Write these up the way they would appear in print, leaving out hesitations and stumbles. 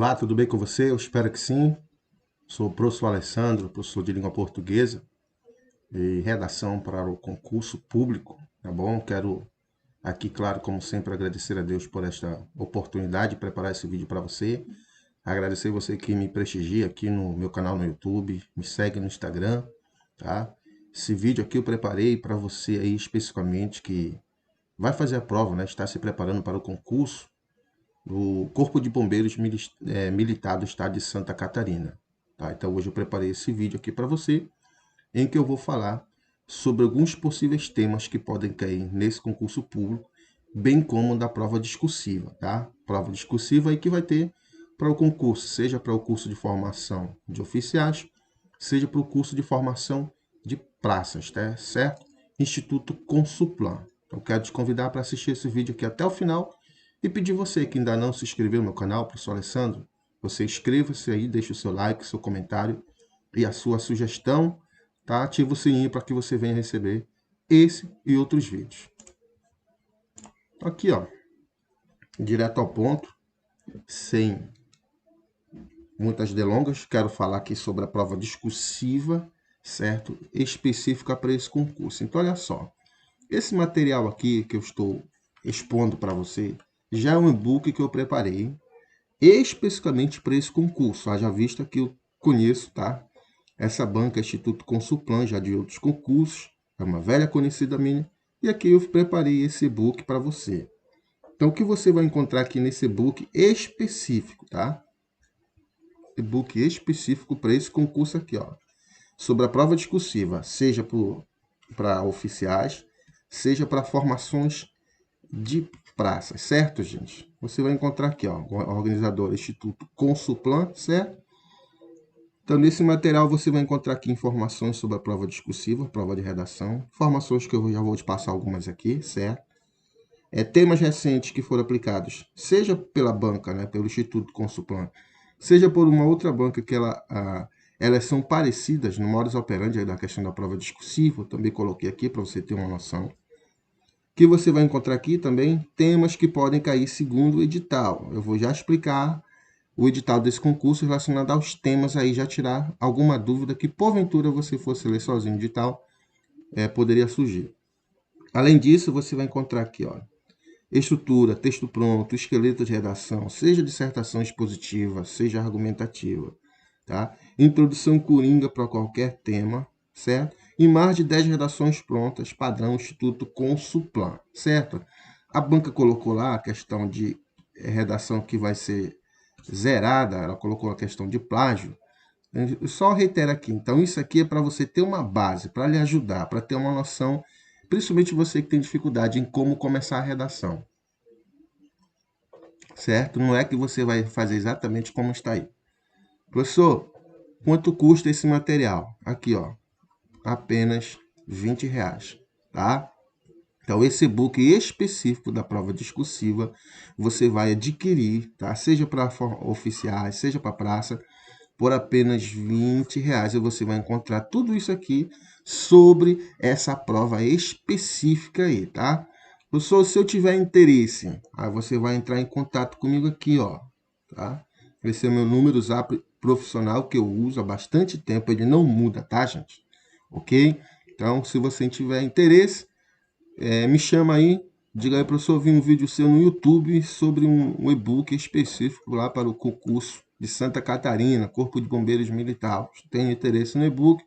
Olá, tudo bem com você? Eu espero que sim. Sou o professor Alessandro, professor de língua portuguesa e redação para o concurso público, tá bom? Quero aqui, claro, como sempre, agradecer a Deus por esta oportunidade de preparar esse vídeo para você. Agradecer você que me prestigia aqui no meu canal no YouTube, me segue no Instagram, tá? Esse vídeo aqui eu preparei para você aí especificamente que vai fazer a prova, né? Está se preparando para o concurso do Corpo de Bombeiros Militar do Estado de Santa Catarina. Tá? Então hoje eu preparei esse vídeo aqui para você, em que eu vou falar sobre alguns possíveis temas que podem cair nesse concurso público, bem como da prova discursiva, tá? Prova discursiva aí que vai ter para o concurso, seja para o curso de formação de oficiais, seja para o curso de formação de praças, tá? Certo? Instituto Consuplan. Eu quero te convidar para assistir esse vídeo aqui até o final e pedir você que ainda não se inscreveu no meu canal, professor Alessandro, você inscreva-se aí, deixe o seu like, seu comentário e a sua sugestão, tá? Ativa o sininho para que você venha receber esse e outros vídeos. Aqui, ó, direto ao ponto, sem muitas delongas, quero falar aqui sobre a prova discursiva, certo? Específica para esse concurso. Então, olha só, esse material aqui que eu estou expondo para você já é um e-book que eu preparei especificamente para esse concurso. Haja vista que eu conheço, tá? Essa banca, Instituto Consuplan, já de outros concursos, é uma velha conhecida minha, e aqui eu preparei esse e-book para você. Então, o que você vai encontrar aqui nesse e-book específico, tá? E-book específico para esse concurso aqui, ó. Sobre a prova discursiva, seja para oficiais, seja para formações de praças, certo, gente? Você vai encontrar aqui, ó, o organizador Instituto Consuplan, certo? Então, nesse material você vai encontrar aqui informações sobre a prova discursiva, prova de redação, informações que eu já vou te passar algumas aqui, certo? Temas recentes que foram aplicados, seja pela banca, né, pelo Instituto Consuplan, seja por uma outra banca que elas são parecidas no modus operandi da questão da prova discursiva, eu também coloquei aqui para você ter uma noção. Que você vai encontrar aqui também temas que podem cair segundo o edital. Eu vou já explicar o edital desse concurso relacionado aos temas aí, já tirar alguma dúvida que porventura você fosse ler sozinho o edital, poderia surgir. Além disso, você vai encontrar aqui, ó, estrutura, texto pronto, esqueleto de redação, seja dissertação expositiva, seja argumentativa, tá? Introdução coringa para qualquer tema, certo? E mais de 10 redações prontas, padrão Instituto Consuplan, certo? A banca colocou lá a questão de redação que vai ser zerada, ela colocou a questão de plágio. Eu só reitero aqui, então isso aqui é para você ter uma base, para lhe ajudar, para ter uma noção, principalmente você que tem dificuldade em como começar a redação, certo? Não é que você vai fazer exatamente como está aí. Professor, quanto custa esse material? Aqui, ó, apenas R$ 20, tá? Então, esse e-book específico da prova discursiva, você vai adquirir, tá? Seja para oficiais, seja para praça, por apenas R$ 20. E você vai encontrar tudo isso aqui sobre essa prova específica aí, tá? Professor, se eu tiver interesse, aí você vai entrar em contato comigo aqui, ó, tá? Esse é o meu número Zap profissional que eu uso há bastante tempo, ele não muda, tá, gente? Ok? Então, se você tiver interesse, me chama aí, diga aí, professor, eu vi um vídeo seu no YouTube sobre um e-book específico lá para o concurso de Santa Catarina, Corpo de Bombeiros Militar. Tem interesse no e-book,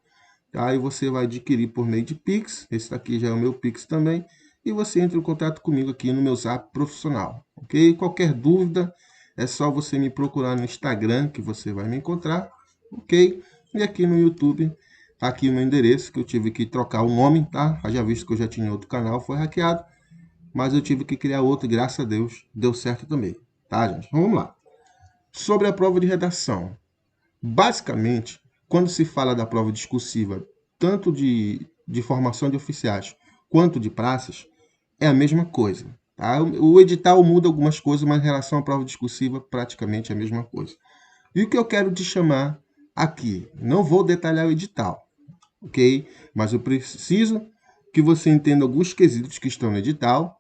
aí você vai adquirir por meio de Pix, esse daqui já é o meu Pix também, e você entra em contato comigo aqui no meu Zap profissional, ok? Qualquer dúvida, é só você me procurar no Instagram, que você vai me encontrar, ok? E aqui no YouTube, aqui o meu endereço, que eu tive que trocar o nome, tá? Já visto que eu já tinha outro canal, foi hackeado, mas eu tive que criar outro e graças a Deus deu certo também, tá, gente? Então, vamos lá. Sobre a prova de redação. Basicamente, quando se fala da prova discursiva, tanto de formação de oficiais quanto de praças, é a mesma coisa. Tá? O edital muda algumas coisas, mas em relação à prova discursiva, praticamente é a mesma coisa. E o que eu quero te chamar aqui, não vou detalhar o edital, ok? Mas eu preciso que você entenda alguns quesitos que estão no edital,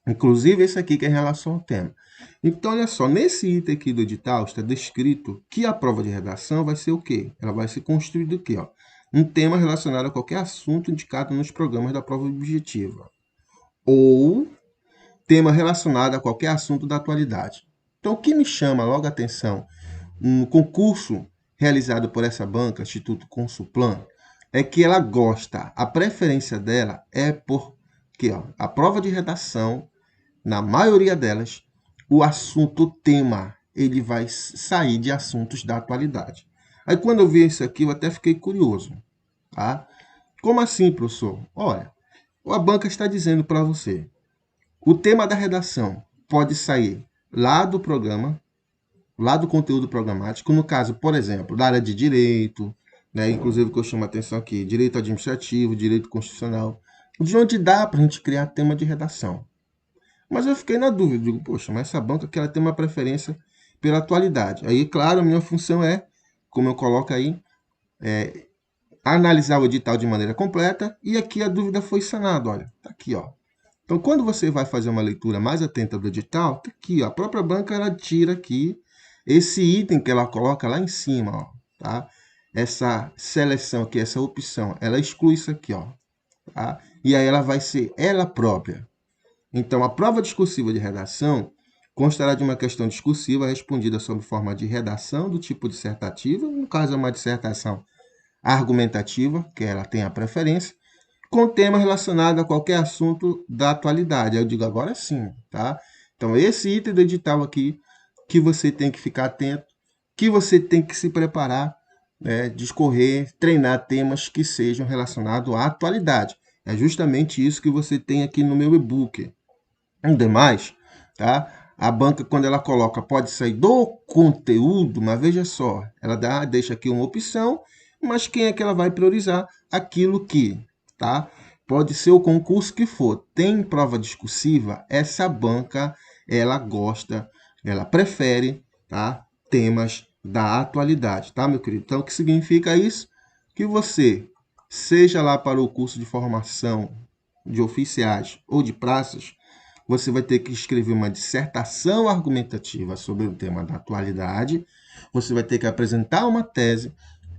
inclusive esse aqui que é em relação ao tema. Então, olha só, nesse item aqui do edital está descrito que a prova de redação vai ser o quê? Ela vai ser construída o quê? Ó? Um tema relacionado a qualquer assunto indicado nos programas da prova objetiva. Ou tema relacionado a qualquer assunto da atualidade. Então, o que me chama logo a atenção no concurso realizado por essa banca, Instituto Consulplan, é que ela gosta, a preferência dela é porque a prova de redação, na maioria delas, o assunto, o tema, ele vai sair de assuntos da atualidade. Aí quando eu vi isso aqui, eu até fiquei curioso. Tá? Como assim, professor? Olha, a banca está dizendo para você, o tema da redação pode sair lá do programa, lá do conteúdo programático, no caso, por exemplo, da área de direito, né, inclusive que eu chamo a atenção aqui, direito administrativo, direito constitucional, de onde dá para a gente criar tema de redação. Mas eu fiquei na dúvida, digo, poxa, mas essa banca que ela tem uma preferência pela atualidade. Aí, claro, a minha função é, como eu coloco aí, analisar o edital de maneira completa, e aqui a dúvida foi sanada, olha, tá aqui, ó. Então, quando você vai fazer uma leitura mais atenta do edital, tá aqui, ó, a própria banca ela tira aqui esse item que ela coloca lá em cima, ó, tá? Essa seleção aqui, essa opção, ela exclui isso aqui, ó, tá? E aí ela vai ser ela própria. Então, a prova discursiva de redação constará de uma questão discursiva respondida sob forma de redação do tipo dissertativa, no caso é uma dissertação argumentativa, que ela tem a preferência, com tema relacionado a qualquer assunto da atualidade. Eu digo agora sim, tá? Então, esse item do edital aqui, que você tem que ficar atento, que você tem que se preparar, né, discorrer, treinar temas que sejam relacionados à atualidade. É justamente isso que você tem aqui no meu e-book. Demais, tá? A banca, quando ela coloca, pode sair do conteúdo, mas veja só, ela deixa aqui uma opção, mas quem é que ela vai priorizar? Aquilo que, tá? Pode ser o concurso que for. Tem prova discursiva, essa banca, ela gosta, ela prefere, tá? Temas da atualidade, tá, meu querido? Então, o que significa isso? Que você, seja lá para o curso de formação de oficiais ou de praças, você vai ter que escrever uma dissertação argumentativa sobre o tema da atualidade, você vai ter que apresentar uma tese,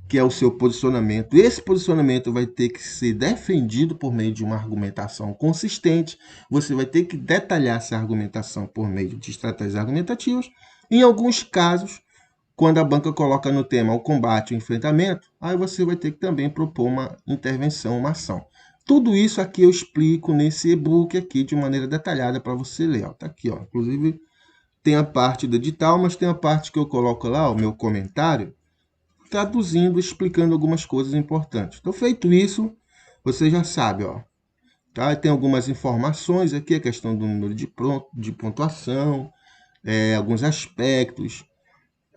que é o seu posicionamento. Esse posicionamento vai ter que ser defendido por meio de uma argumentação consistente, você vai ter que detalhar essa argumentação por meio de estratégias argumentativas. Em alguns casos, quando a banca coloca no tema o combate, o enfrentamento, aí você vai ter que também propor uma intervenção, uma ação. Tudo isso aqui eu explico nesse e-book aqui de maneira detalhada para você ler. Está aqui, ó. Inclusive tem a parte do edital, mas tem a parte que eu coloco lá, o meu comentário, traduzindo, explicando algumas coisas importantes. Então, feito isso, você já sabe, ó. Tá? Tem algumas informações aqui, a questão do número de pontuação, alguns aspectos,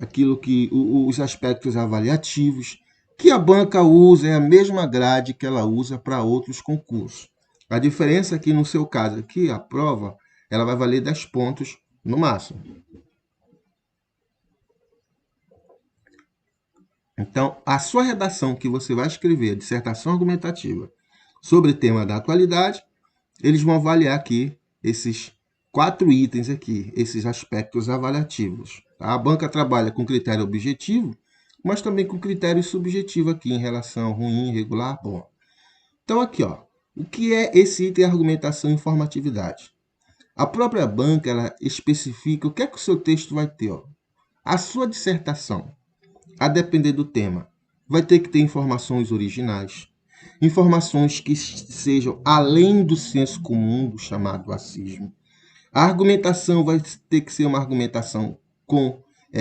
aquilo que os aspectos avaliativos, que a banca usa, é a mesma grade que ela usa para outros concursos. A diferença é que, no seu caso aqui, a prova ela vai valer 10 pontos no máximo. Então, a sua redação que você vai escrever, a dissertação argumentativa, sobre tema da atualidade, eles vão avaliar aqui esses 4 itens aqui, esses aspectos avaliativos. A banca trabalha com critério objetivo, mas também com critério subjetivo aqui em relação ruim, regular, bom. Então aqui, ó, o que é esse item argumentação e informatividade? A própria banca ela especifica o que é que o seu texto vai ter. Ó. A sua dissertação, a depender do tema, vai ter que ter informações originais, informações que sejam além do senso comum, do chamado acismo. A argumentação vai ter que ser uma argumentação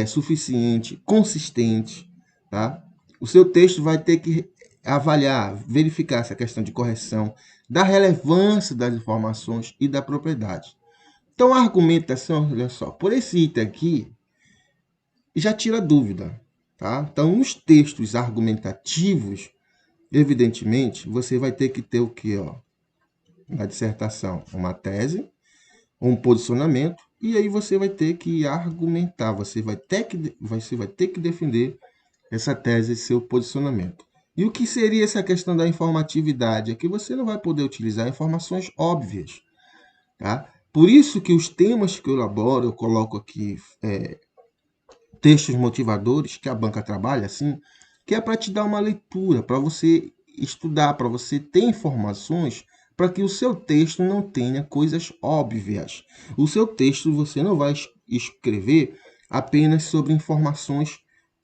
suficiente, consistente. Tá? O seu texto vai ter que avaliar, verificar essa questão de correção, da relevância das informações e da propriedade. Então, a argumentação, olha só, por esse item aqui, já tira dúvida. Tá? Então, nos textos argumentativos, evidentemente, você vai ter que ter o quê? Ó? Na dissertação, uma tese, um posicionamento, e aí você vai ter que argumentar, você vai ter que defender essa tese, seu posicionamento. E o que seria essa questão da informatividade? É que você não vai poder utilizar informações óbvias, tá? Por isso que os temas que eu elaboro, eu coloco aqui textos motivadores que a banca trabalha assim, que é para te dar uma leitura, para você estudar, para você ter informações, para que o seu texto não tenha coisas óbvias. O seu texto você não vai escrever apenas sobre informações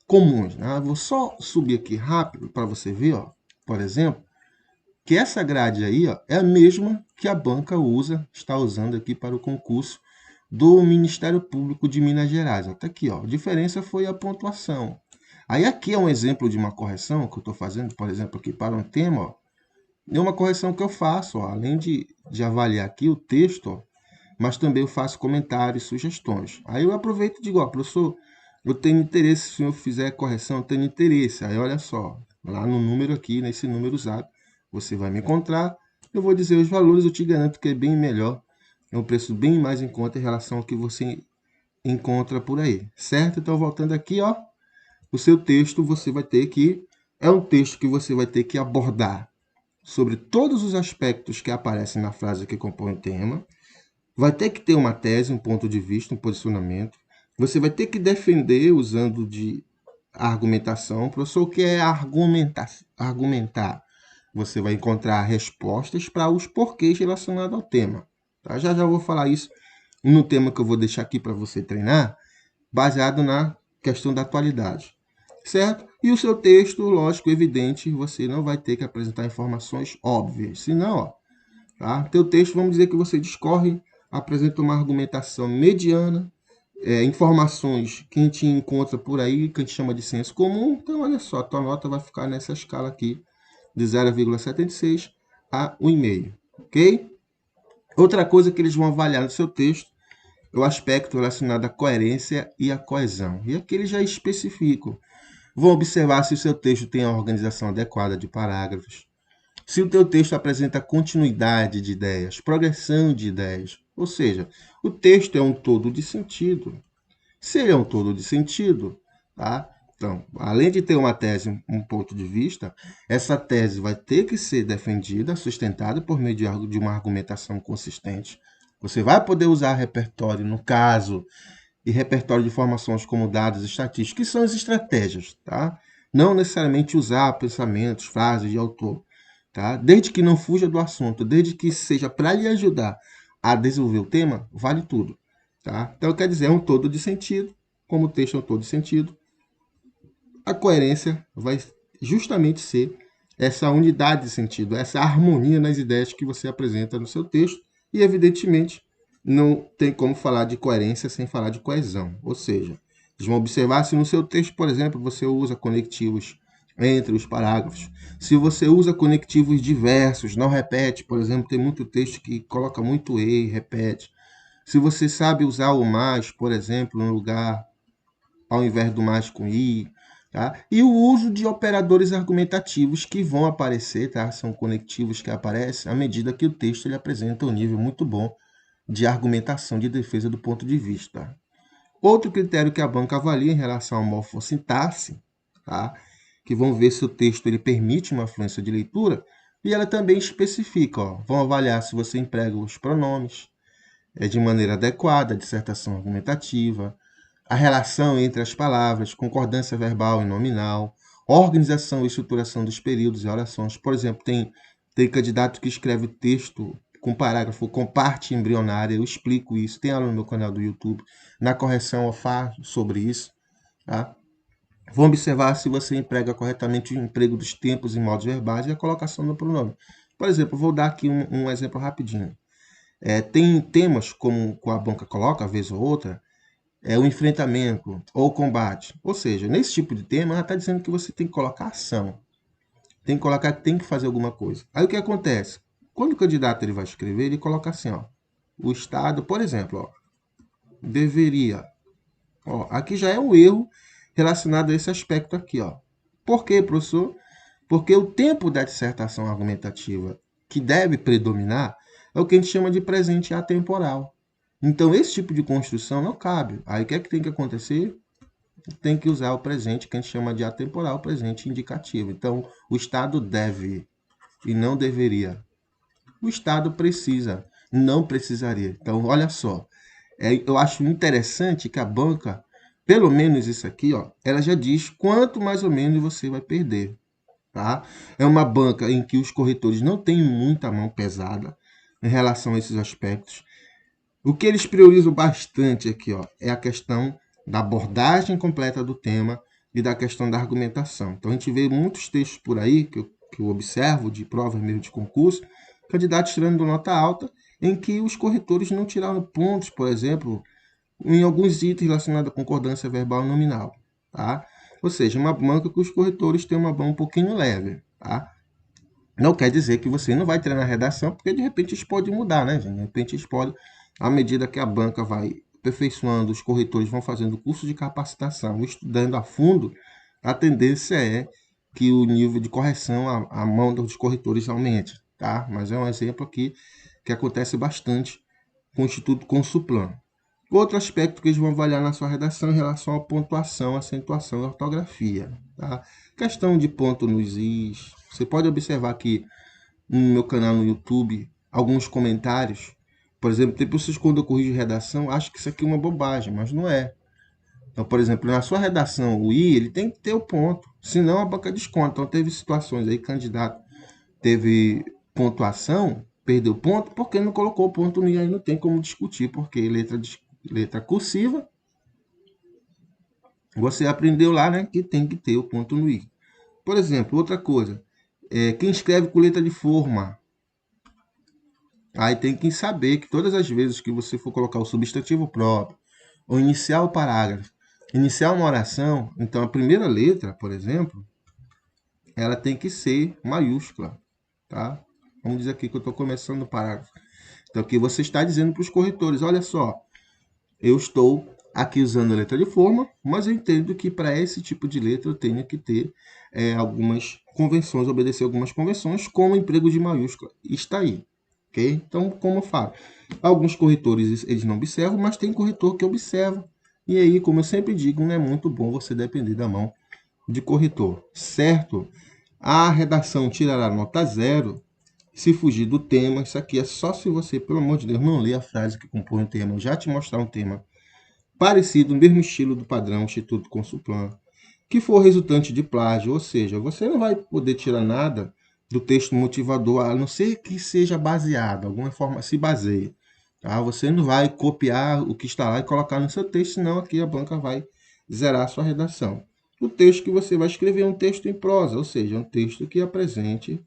comuns, né? Vou só subir aqui rápido para você ver, ó, por exemplo, que essa grade aí, ó, é a mesma que a banca está usando aqui para o concurso do Ministério Público de Minas Gerais. Até aqui, ó, a diferença foi a pontuação. Aí aqui é um exemplo de uma correção que eu estou fazendo, por exemplo, aqui para um tema, ó, é uma correção que eu faço, ó, além de avaliar aqui o texto, ó, mas também eu faço comentários, sugestões. Aí eu aproveito e digo, ó, professor, eu tenho interesse, se o senhor fizer correção, eu tenho interesse. Aí olha só, lá no número aqui, nesse número usado, você vai me encontrar, eu vou dizer os valores, eu te garanto que é bem melhor, é um preço bem mais em conta em relação ao que você encontra por aí, certo? Então, voltando aqui, ó, o seu texto você vai ter que, é um texto que você vai ter que abordar sobre todos os aspectos que aparecem na frase que compõe o tema, vai ter que ter uma tese, um ponto de vista, um posicionamento, você vai ter que defender usando de argumentação. Professor, o que é argumentar? Você vai encontrar respostas para os porquês relacionados ao tema. Tá? Já vou falar isso no tema que eu vou deixar aqui para você treinar, baseado na questão da atualidade. Certo? E o seu texto, lógico, evidente, você não vai ter que apresentar informações óbvias. Senão, ó, tá? Teu texto, vamos dizer que você discorre, apresenta uma argumentação mediana, informações que a gente encontra por aí, que a gente chama de senso comum. Então, olha só, tua nota vai ficar nessa escala aqui, de 0,76 a 1,5, ok? Outra coisa que eles vão avaliar no seu texto é o aspecto relacionado à coerência e à coesão. E aqui eles já especificam. Vão observar se o seu texto tem a organização adequada de parágrafos, se o teu texto apresenta continuidade de ideias, progressão de ideias, ou seja, o texto é um todo de sentido. Se ele é um todo de sentido, tá? Então, além de ter uma tese, um ponto de vista, essa tese vai ter que ser defendida, sustentada por meio de uma argumentação consistente. Você vai poder usar repertório, no caso, e repertório de informações como dados estatísticos, que são as estratégias, tá? Não necessariamente usar pensamentos, frases de autor, tá? Desde que não fuja do assunto, desde que seja para lhe ajudar a desenvolver o tema, vale tudo, tá? Então, quer dizer, é um todo de sentido, como o texto é um todo de sentido, a coerência vai justamente ser essa unidade de sentido, essa harmonia nas ideias que você apresenta no seu texto e, evidentemente, não tem como falar de coerência sem falar de coesão. Ou seja, eles vão observar se no seu texto, por exemplo, você usa conectivos entre os parágrafos. Se você usa conectivos diversos, não repete, por exemplo, tem muito texto que coloca muito e, repete. Se você sabe usar o mais, por exemplo, no lugar ao invés do mais com i, tá? E o uso de operadores argumentativos que vão aparecer, tá? São conectivos que aparecem à medida que o texto ele apresenta um nível muito bom de argumentação de defesa do ponto de vista. Outro critério que a banca avalia em relação à morfossintaxe, tá? Que vão ver se o texto ele permite uma fluência de leitura, e ela também especifica, ó, vão avaliar se você emprega os pronomes de maneira adequada, a dissertação argumentativa, a relação entre as palavras, concordância verbal e nominal, organização e estruturação dos períodos e orações. Por exemplo, tem candidato que escreve texto com parágrafo com parte embrionária, eu explico isso, tem aula no meu canal do YouTube, na correção eu falo sobre isso. Tá? Vão observar se você emprega corretamente o emprego dos tempos e modos verbais e a colocação do pronome. Por exemplo, vou dar aqui um exemplo rapidinho. Tem temas, como a banca coloca, vez ou outra, o enfrentamento ou o combate. Ou seja, nesse tipo de tema, ela está dizendo que você tem que colocar ação. Tem que colocar que tem que fazer alguma coisa. Aí o que acontece? Quando o candidato ele vai escrever, ele coloca assim, ó, o Estado, por exemplo, ó, deveria. Ó, aqui já é um erro relacionado a esse aspecto aqui. Ó. Por quê, professor? Porque o tempo da dissertação argumentativa que deve predominar é o que a gente chama de presente atemporal. Então, esse tipo de construção não cabe. Aí, o que é que tem que acontecer? Tem que usar o presente, que a gente chama de atemporal, presente indicativo. Então, o Estado deve e não deveria. O Estado precisa. Não precisaria. Então, olha só, eu acho interessante que a banca, pelo menos isso aqui, ó, ela já diz quanto mais ou menos você vai perder. Tá? É uma banca em que os corretores não têm muita mão pesada em relação a esses aspectos. O que eles priorizam bastante aqui, ó, é a questão da abordagem completa do tema e da questão da argumentação. Então, a gente vê muitos textos por aí, que eu observo, de provas mesmo de concurso, candidatos tirando nota alta, em que os corretores não tiraram pontos, por exemplo, em alguns itens relacionados à concordância verbal e nominal. Tá? Ou seja, uma banca que os corretores têm uma mão um pouquinho leve. Tá? Não quer dizer que você não vai treinar redação, porque de repente isso pode mudar, né, gente? De repente isso pode, à medida que a banca vai aperfeiçoando, os corretores vão fazendo curso de capacitação, estudando a fundo, a tendência é que o nível de correção, a mão dos corretores aumente, tá? Mas é um exemplo aqui que acontece bastante com o Instituto Consulplan. Outro aspecto que eles vão avaliar na sua redação é em relação à pontuação, acentuação e ortografia. Tá? Questão de ponto nos is. Você pode observar aqui no meu canal no YouTube alguns comentários. Por exemplo, tem pessoas quando eu corrijo redação, acham que isso aqui é uma bobagem, mas não é. Então, por exemplo, na sua redação, o i, ele tem que ter o ponto, senão a banca desconta. Então, teve situações aí, candidato teve pontuação, perdeu ponto, porque não colocou o ponto no i, aí não tem como discutir, porque letra cursiva, você aprendeu lá, né, que tem que ter o ponto no i. Por exemplo, outra coisa, quem escreve com letra de forma, aí tem que saber que todas as vezes que você for colocar o substantivo próprio, ou iniciar o parágrafo, iniciar uma oração, então a primeira letra, por exemplo, ela tem que ser maiúscula, tá? Vamos dizer aqui que eu estou começando o parágrafo. Então aqui você está dizendo para os corretores, olha só, eu estou aqui usando a letra de forma, mas eu entendo que para esse tipo de letra eu tenho que ter algumas convenções, obedecer algumas convenções, como o emprego de maiúscula. Está aí. Okay? Então, como eu falo, alguns corretores eles não observam, mas tem corretor que observa. E aí, como eu sempre digo, não é muito bom você depender da mão de corretor, certo? A redação tirará nota 0 se fugir do tema. Isso aqui é só se você, pelo amor de Deus, não ler a frase que compõe o tema. Eu já te mostrar um tema parecido, no mesmo estilo do padrão Instituto Consulplan, que for resultante de plágio, ou seja, você não vai poder tirar nada do texto motivador, a não ser que seja baseado, alguma forma se baseie. Tá? Você não vai copiar o que está lá e colocar no seu texto, senão aqui a banca vai zerar a sua redação. O texto que você vai escrever é um texto em prosa, ou seja, um texto que apresente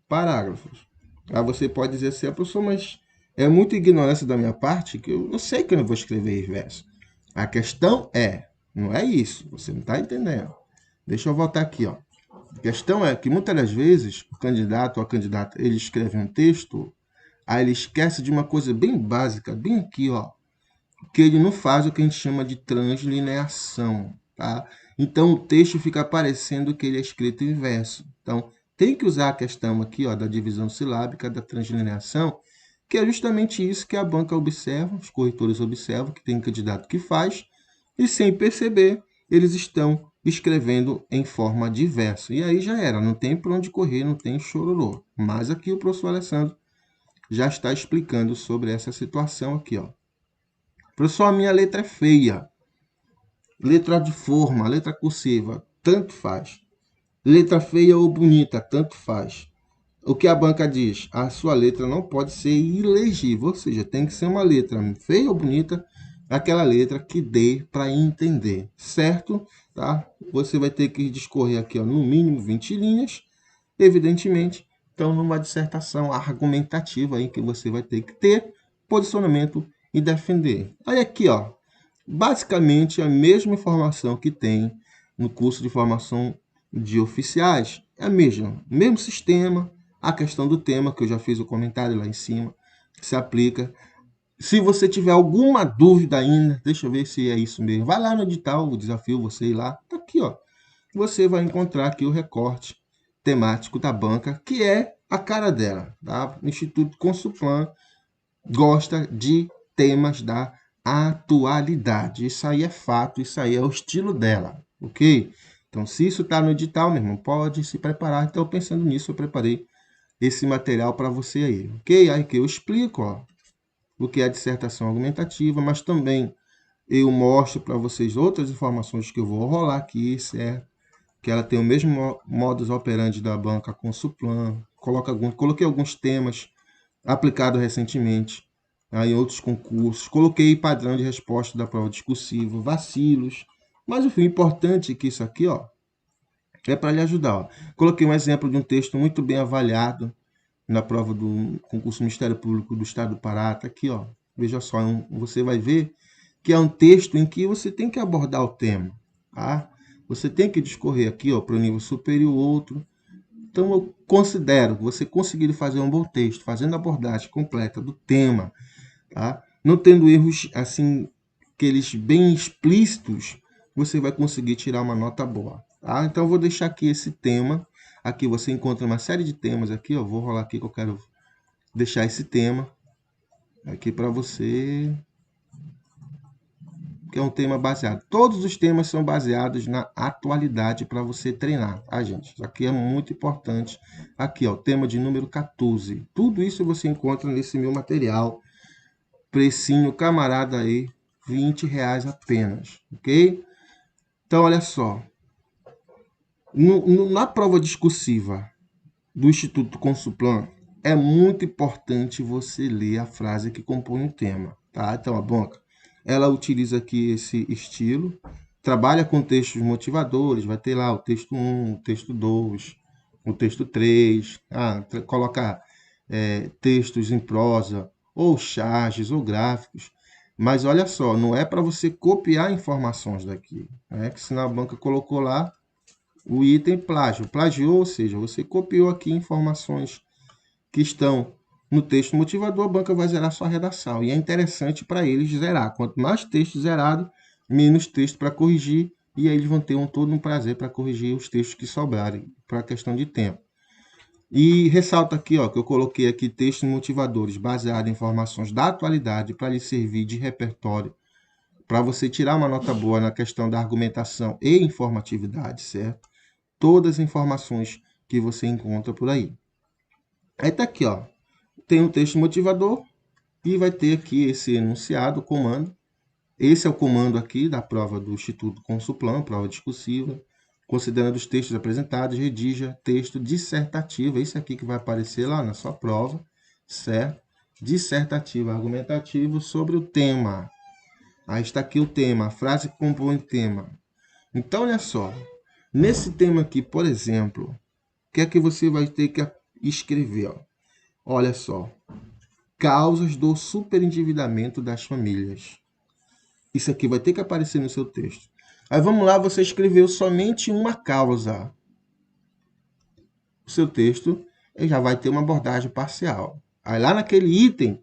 parágrafos. Aí você pode dizer assim, professor, mas é muita ignorância da minha parte que eu sei que eu não vou escrever verso. A questão não é isso, você não está entendendo. Deixa eu voltar aqui, ó. A questão é que muitas das vezes o candidato ou a candidata, ele escreve um texto, aí ele esquece de uma coisa bem básica, bem aqui, ó, que ele não faz o que a gente chama de translineação, tá? Então o texto fica parecendo que ele é escrito em verso. Então tem que usar a questão aqui, ó, da divisão silábica, da translineação, que é justamente isso que a banca observa, os corretores observam, que tem candidato que faz, e sem perceber, eles estão escrevendo em forma de verso. E aí já era, não tem para onde correr, não tem chororô. Mas aqui o professor Alessandro já está explicando sobre essa situação aqui, ó. Professor, a minha letra é feia. Letra de forma, letra cursiva, tanto faz. Letra feia ou bonita, tanto faz. O que a banca diz? A sua letra não pode ser ilegível, ou seja, tem que ser uma letra feia ou bonita, aquela letra que dê para entender, certo? Tá? Você vai ter que discorrer aqui, ó, no mínimo 20 linhas, evidentemente. Então, numa dissertação argumentativa aí que você vai ter que ter posicionamento e defender. Aí aqui, ó, basicamente a mesma informação que tem no curso de formação de oficiais, é a mesma, mesmo sistema, a questão do tema, que eu já fiz o comentário lá em cima, se aplica. Se você tiver alguma dúvida ainda, deixa eu ver se é isso mesmo. Vai lá no edital, o desafio, você ir lá. Tá aqui, ó. Você vai encontrar aqui o recorte temático da banca, que é a cara dela. Tá? O Instituto Consulplan gosta de temas da atualidade. Isso aí é fato, isso aí é o estilo dela, ok? Então, se isso está no edital, meu irmão, pode se preparar. Então, pensando nisso, eu preparei esse material para você aí, ok? Aí que eu explico, ó. o que é a dissertação argumentativa, mas também eu mostro para vocês outras informações que eu vou rolar aqui, certo? Que ela tem o mesmo modus operandi da banca Consuplan. Coloquei alguns temas aplicados recentemente em outros concursos. Coloquei padrão de resposta da prova discursiva, vacilos. Mas o importante é que isso aqui, ó, é para lhe ajudar. Ó. Coloquei um exemplo de um texto muito bem avaliado na prova do concurso do Ministério Público do Estado do Pará. Tá aqui, ó. Veja só, você vai ver que é um texto em que você tem que abordar o tema, tá? Você tem que discorrer aqui, ó, para o nível superior outro. Então, eu considero que você conseguir fazer um bom texto, fazendo a abordagem completa do tema, tá? Não tendo erros assim, aqueles bem explícitos, você vai conseguir tirar uma nota boa, tá? Então, eu vou deixar aqui esse tema. Aqui você encontra uma série de temas aqui, ó. Vou rolar aqui que eu quero deixar esse tema aqui para você, que é um tema baseado. Todos os temas são baseados na atualidade para você treinar, tá, gente? Isso aqui é muito importante. Aqui, ó, tema de número 14. Tudo isso você encontra nesse meu material. Precinho, camarada aí, R$ 20 apenas, ok? Então, olha só. Na prova discursiva do Instituto Consuplan, é muito importante você ler a frase que compõe o tema, tá? Então, a banca, ela utiliza aqui esse estilo, trabalha com textos motivadores, vai ter lá o texto 1, o texto 2, o texto 3, coloca textos em prosa, ou charges, ou gráficos. Mas olha só, não é para você copiar informações daqui, né? Que senão a banca colocou lá o item plágio. Plagiou, ou seja, você copiou aqui informações que estão no texto motivador, a banca vai zerar sua redação. E é interessante para eles zerar. Quanto mais texto zerado, menos texto para corrigir. E aí eles vão ter todo um prazer para corrigir os textos que sobrarem, para a questão de tempo. E ressalto aqui, ó, que eu coloquei aqui textos motivadores baseados em informações da atualidade para lhe servir de repertório, para você tirar uma nota boa na questão da argumentação e informatividade, certo? Todas as informações que você encontra por aí. Aí tá aqui, ó. Tem um texto motivador e vai ter aqui esse enunciado, o comando. Esse é o comando aqui da prova do Instituto Consuplan, prova discursiva. Considerando os textos apresentados, redija texto dissertativo. Esse aqui que vai aparecer lá na sua prova, certo? Dissertativo, argumentativo sobre o tema. Aí está aqui o tema, a frase que compõe o tema. Então, olha só. Nesse tema aqui, por exemplo, o que é que você vai ter que escrever? Ó? Olha só. Causas do superendividamento das famílias. Isso aqui vai ter que aparecer no seu texto. Aí vamos lá, você escreveu somente uma causa. O seu texto já vai ter uma abordagem parcial. Aí lá naquele item,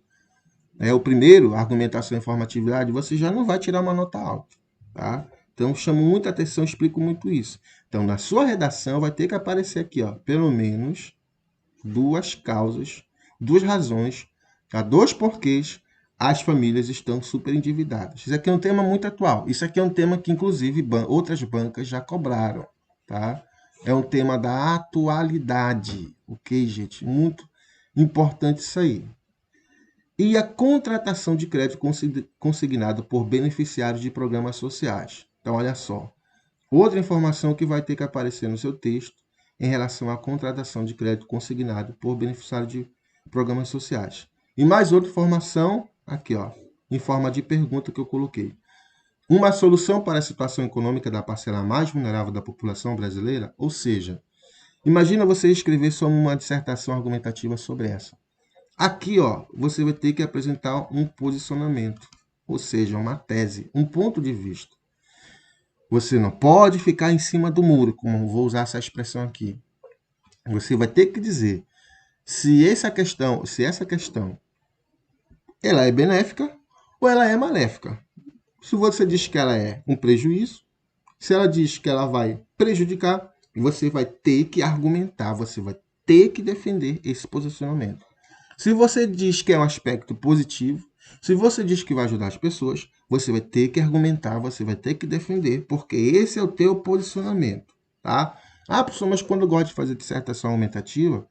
o primeiro, argumentação e informatividade, você já não vai tirar uma nota alta. Tá? Então, chamo muita atenção, explico muito isso. Então, na sua redação, vai ter que aparecer aqui, ó, pelo menos duas causas, duas razões, dois porquês as famílias estão super endividadas. Isso aqui é um tema muito atual. Isso aqui é um tema que, inclusive, outras bancas já cobraram. Tá? É um tema da atualidade. Ok, gente? Muito importante isso aí. E a contratação de crédito consignado por beneficiários de programas sociais. Então, olha só. Outra informação que vai ter que aparecer no seu texto em relação à contratação de crédito consignado por beneficiário de programas sociais. E mais outra informação, aqui, ó, em forma de pergunta que eu coloquei. Uma solução para a situação econômica da parcela mais vulnerável da população brasileira? Ou seja, imagina você escrever só uma dissertação argumentativa sobre essa. Aqui, ó, você vai ter que apresentar um posicionamento, ou seja, uma tese, um ponto de vista. Você não pode ficar em cima do muro, como vou usar essa expressão aqui. Você vai ter que dizer se essa questão ela é benéfica ou ela é maléfica. Se você diz que ela é um prejuízo, se ela diz que ela vai prejudicar, você vai ter que argumentar, você vai ter que defender esse posicionamento. Se você diz que é um aspecto positivo, se você diz que vai ajudar as pessoas, você vai ter que argumentar, você vai ter que defender, porque esse é o teu posicionamento, tá? Professor, mas quando eu gosto de fazer dissertação argumentativa,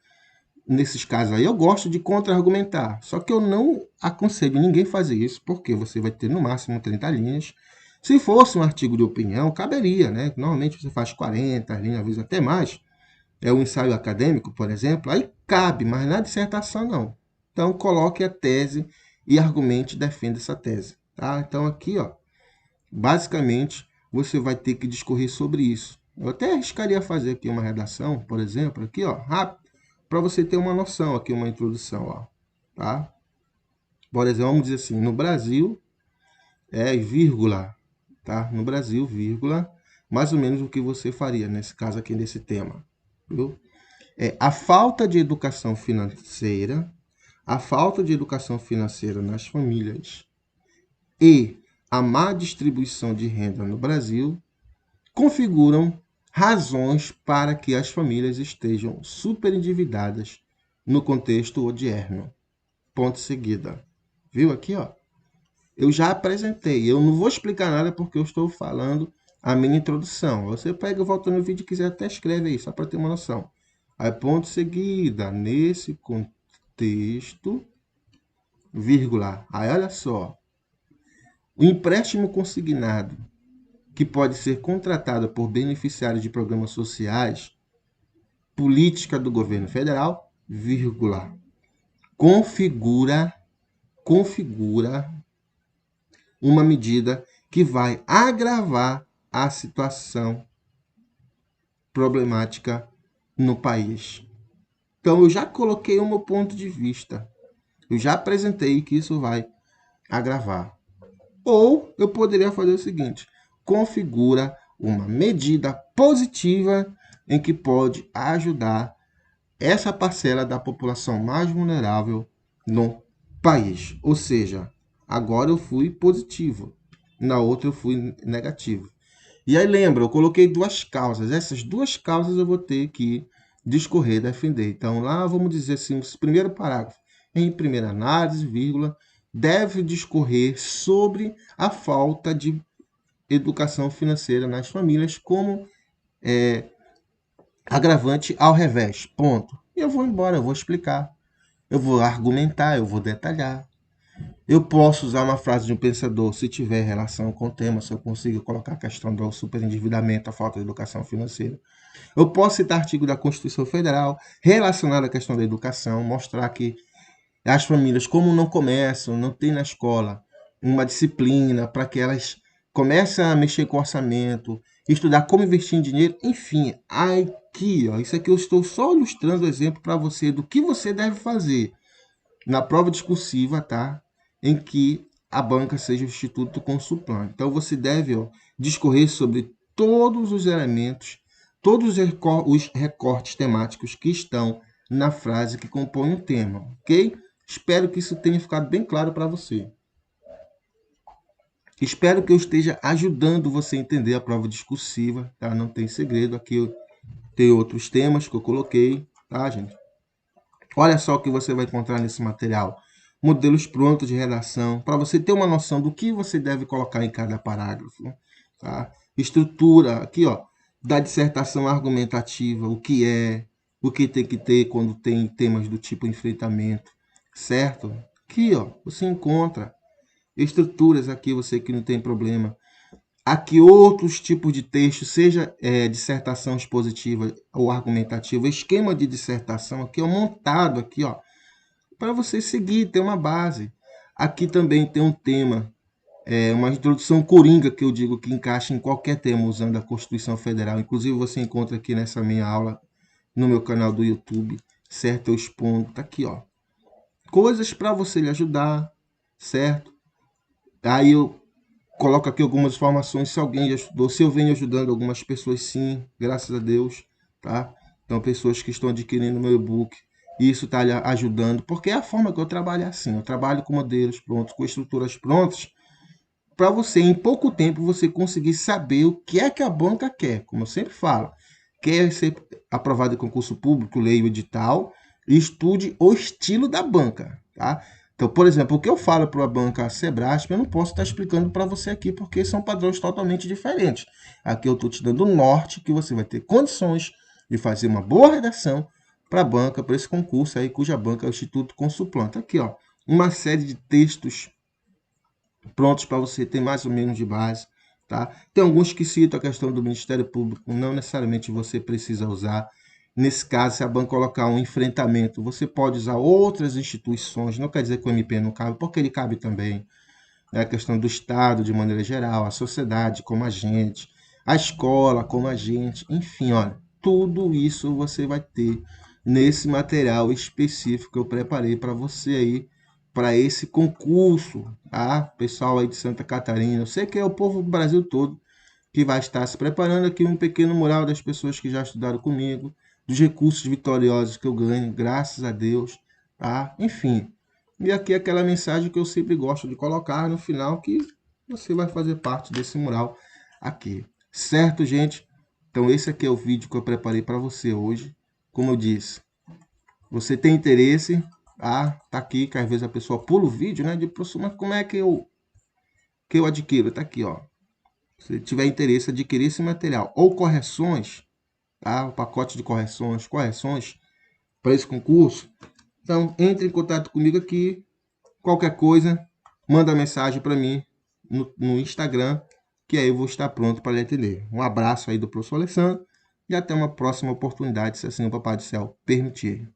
nesses casos aí, eu gosto de contra-argumentar. Só que eu não aconselho ninguém fazer isso, porque você vai ter no máximo 30 linhas. Se fosse um artigo de opinião, caberia, né? Normalmente você faz 40 linhas, às vezes até mais. É um ensaio acadêmico, por exemplo, aí cabe, mas na dissertação não. Então, coloque a tese e argumente e defenda essa tese. Tá? Então, aqui, ó, basicamente, você vai ter que discorrer sobre isso. Eu até arriscaria fazer aqui uma redação, por exemplo, aqui, ó, rápido, para você ter uma noção, aqui uma introdução, ó, tá? Por exemplo, vamos dizer assim, no Brasil é vírgula, tá? No Brasil, vírgula, mais ou menos o que você faria nesse caso aqui, nesse tema, viu? A falta de educação financeira, a falta de educação financeira nas famílias e a má distribuição de renda no Brasil configuram razões para que as famílias estejam superendividadas no contexto odierno. Ponto seguida. Viu aqui, ó? Eu já apresentei. Eu não vou explicar nada porque eu estou falando a minha introdução. Você pega, volta no vídeo e quiser até escreve aí, só para ter uma noção. Aí, ponto seguida. Nesse contexto, vírgula. Aí, olha só. O empréstimo consignado, que pode ser contratado por beneficiários de programas sociais, política do governo federal, vírgula, configura uma medida que vai agravar a situação problemática no país. Então, eu já coloquei o meu ponto de vista. Eu já apresentei que isso vai agravar. Ou eu poderia fazer o seguinte: configura uma medida positiva em que pode ajudar essa parcela da população mais vulnerável no país. Ou seja, agora eu fui positivo, na outra eu fui negativo. E aí lembra, eu coloquei duas causas. Essas duas causas eu vou ter que discorrer, defender. Então lá vamos dizer assim, o primeiro parágrafo. Em primeira análise, vírgula, deve discorrer sobre a falta de educação financeira nas famílias como agravante ao revés. Ponto. E eu vou embora, eu vou explicar. Eu vou argumentar, eu vou detalhar. Eu posso usar uma frase de um pensador se tiver relação com o tema, se eu consigo colocar a questão do superendividamento, a falta de educação financeira. Eu posso citar artigo da Constituição Federal relacionado à questão da educação, mostrar que as famílias, como não começam, não tem na escola uma disciplina para que elas comecem a mexer com o orçamento, estudar como investir em dinheiro, enfim, aqui, ó, isso aqui eu estou só ilustrando o exemplo para você do que você deve fazer na prova discursiva, tá? Em que a banca seja o instituto com suplante. Então você deve, ó, discorrer sobre todos os elementos, todos os recortes temáticos que estão na frase que compõe o tema, ok? Espero que isso tenha ficado bem claro para você. Espero que eu esteja ajudando você a entender a prova discursiva, tá? Não tem segredo, aqui tem outros temas que eu coloquei, tá, gente? Olha só o que você vai encontrar nesse material. Modelos prontos de redação, para você ter uma noção do que você deve colocar em cada parágrafo. Tá? Estrutura, aqui, ó, da dissertação argumentativa, o que tem que ter quando tem temas do tipo enfrentamento, certo? Aqui, ó, você encontra estruturas aqui, você que não tem problema. Aqui outros tipos de texto, seja dissertação expositiva ou argumentativa, esquema de dissertação aqui, ó, montado aqui, ó, para você seguir, ter uma base. Aqui também tem um tema, uma introdução coringa, que eu digo que encaixa em qualquer tema, usando a Constituição Federal. Inclusive você encontra aqui nessa minha aula, no meu canal do YouTube, certo? Eu expondo, tá aqui, ó. Coisas para você lhe ajudar, certo? Aí eu coloco aqui algumas informações, se alguém já estudou, se eu venho ajudando algumas pessoas, sim, graças a Deus, tá? Então, pessoas que estão adquirindo meu e-book, isso está ajudando, porque é a forma que eu trabalho assim, eu trabalho com modelos prontos, com estruturas prontas, para você, em pouco tempo, você conseguir saber o que é que a banca quer, como eu sempre falo, quer ser aprovado em concurso público, leia o edital, e estude o estilo da banca, tá? Então, por exemplo, o que eu falo para a banca Sebrasp, eu não posso estar explicando para você aqui, porque são padrões totalmente diferentes. Aqui eu estou te dando o norte, que você vai ter condições de fazer uma boa redação para a banca, para esse concurso aí, cuja banca é o Instituto Consulplan. Tá aqui, ó, uma série de textos prontos para você ter mais ou menos de base, tá? Tem alguns que citam a questão do Ministério Público, não necessariamente você precisa usar. Nesse caso, se a banca colocar um enfrentamento, você pode usar outras instituições, não quer dizer que o MP não cabe, porque ele cabe também. É a questão do Estado de maneira geral, a sociedade como agente, a escola como agente, enfim, olha, tudo isso você vai ter nesse material específico que eu preparei para você aí, para esse concurso, tá? Pessoal aí de Santa Catarina, eu sei que é o povo do Brasil todo que vai estar se preparando. Aqui um pequeno mural das pessoas que já estudaram comigo, dos recursos vitoriosos que eu ganho, graças a Deus, tá? Enfim, e aqui aquela mensagem que eu sempre gosto de colocar no final, que você vai fazer parte desse mural aqui. Certo, gente? Então esse aqui é o vídeo que eu preparei para você hoje. Como eu disse, você tem interesse, tá aqui, que às vezes a pessoa pula o vídeo, né? De professor, mas como é que eu adquiro? Tá aqui, ó. Se tiver interesse em adquirir esse material ou correções, tá? O pacote de correções para esse concurso, então entre em contato comigo aqui. Qualquer coisa, manda mensagem para mim no Instagram, que aí eu vou estar pronto para lhe atender. Um abraço aí do professor Alessandro e até uma próxima oportunidade, se assim o Papai do Céu permitir.